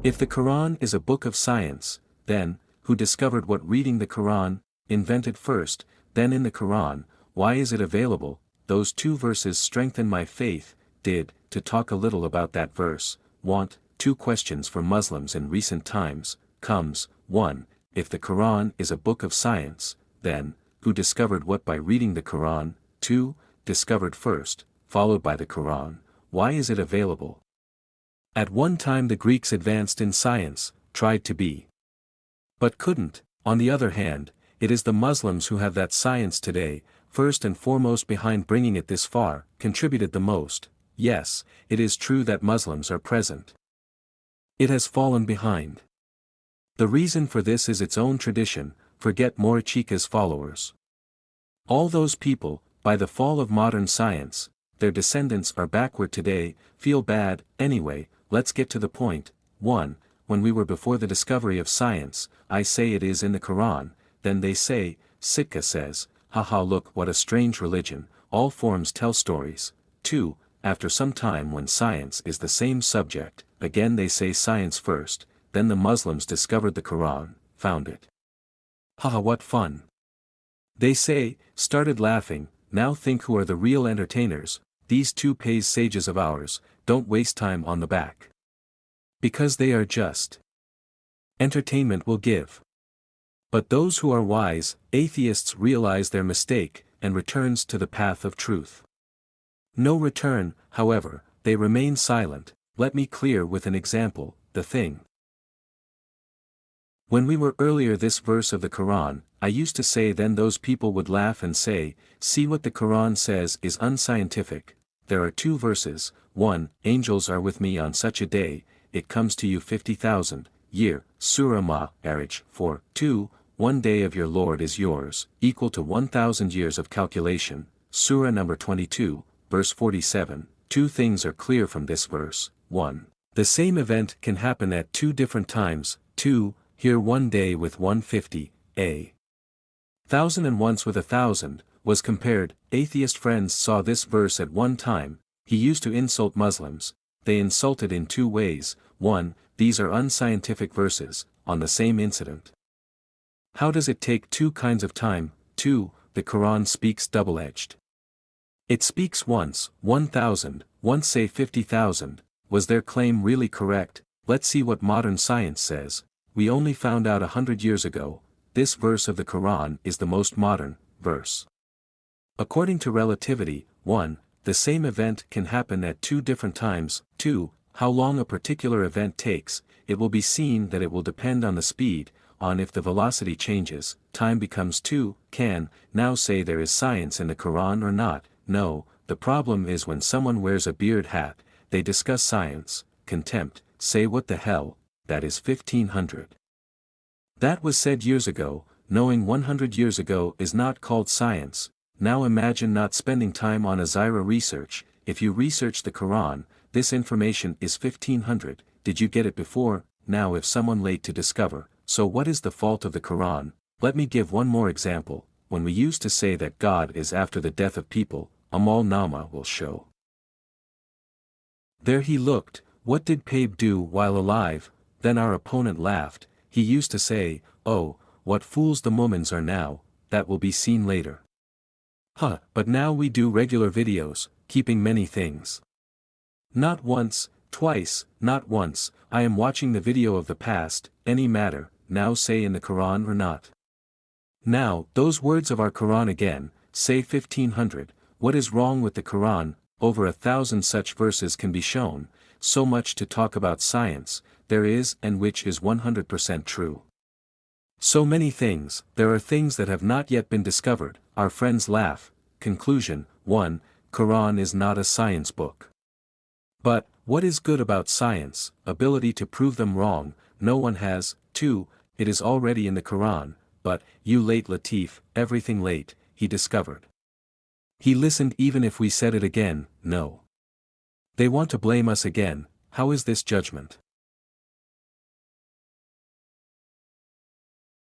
If the Quran is a book of science, then, who discovered what reading the Quran, invented first, then in the Quran, why is it available? Those two verses strengthen my faith. To talk a little about that verse, want, 2 questions for Muslims in recent times, comes, 1, if the Quran is a book of science, then, who discovered what by reading the Quran? 2, discovered first, followed by the Quran, why is it available? At one time the Greeks advanced in science, tried to be, but couldn't. On the other hand, it is the Muslims who have that science today, first and foremost behind bringing it this far, contributed the most. Yes, it is true that Muslims are present. It has fallen behind. The reason for this is its own tradition. Forget Morichika's followers. All those people, by the fall of modern science, their descendants are backward today, feel bad. Anyway, let's get to the point. 1. When we were before the discovery of science, I say it is in the Quran, then they say, Sitka says, haha, look what a strange religion, all forms tell stories. 2. After some time when science is the same subject, again they say science first, then the Muslims discovered the Quran, found it. Haha, what fun. They say, started laughing. Now think who are the real entertainers. These two pays sages of ours, don't waste time on the back. Because they are just entertainment will give. But those who are wise, atheists realize their mistake, and returns to the path of truth. No return, however, they remain silent. Let me clear with an example, the thing. When we were earlier this verse of the Quran, I used to say then those people would laugh and say, see what the Quran says is unscientific. There are 2 verses, 1, angels are with me on such a day, it comes to you 50,000, year, Surah Ma'arij, 4, 2, one day of your Lord is yours, equal to 1,000 years of calculation, Surah number 22, verse 47, 2 things are clear from this verse. 1. The same event can happen at 2 different times. 2. Here one day with 150, a 1,000 and once with 1,000, was compared. Atheist friends saw this verse at one time. He used to insult Muslims. They insulted in 2 ways. 1. These are unscientific verses, on the same incident. How does it take 2 kinds of time? 2. The Quran speaks double-edged. It speaks once, 1,000, once say 50,000, was their claim really correct? Let's see what modern science says. We only found out 100 years ago, this verse of the Quran is the most modern verse. According to relativity, 1, the same event can happen at 2 different times. 2, how long a particular event takes, it will be seen that it will depend on the speed, on if the velocity changes, time becomes 2, can, now say there is science in the Quran or not. No, the problem is when someone wears a beard hat, they discuss science, contempt, say what the hell, that is 1500. That was said years ago, knowing 100 years ago is not called science. Now imagine not spending time on Azira research. If you research the Quran, this information is 1500, did you get it before? Now if someone late to discover, so what is the fault of the Quran? Let me give one more example. When we used to say that God is after the death of people, Amal Nama will show. There he looked, what did Pape do while alive? Then our opponent laughed, he used to say, oh, what fools the Mu'mins are now, that will be seen later. But now we do regular videos, keeping many things. Not once, twice, not once, I am watching the video of the past, any matter, now say in the Quran or not. Now, those words of our Quran again, say 1500, what is wrong with the Quran? Over 1,000 such verses can be shown, so much to talk about science, there is and which is 100% true. So many things, there are things that have not yet been discovered, our friends laugh. Conclusion, 1, Quran is not a science book. But, what is good about science? Ability to prove them wrong, no one has. 2, it is already in the Quran, but, you late Latif, everything late, he discovered. He listened even if we said it again, no. They want to blame us again, how is this judgment?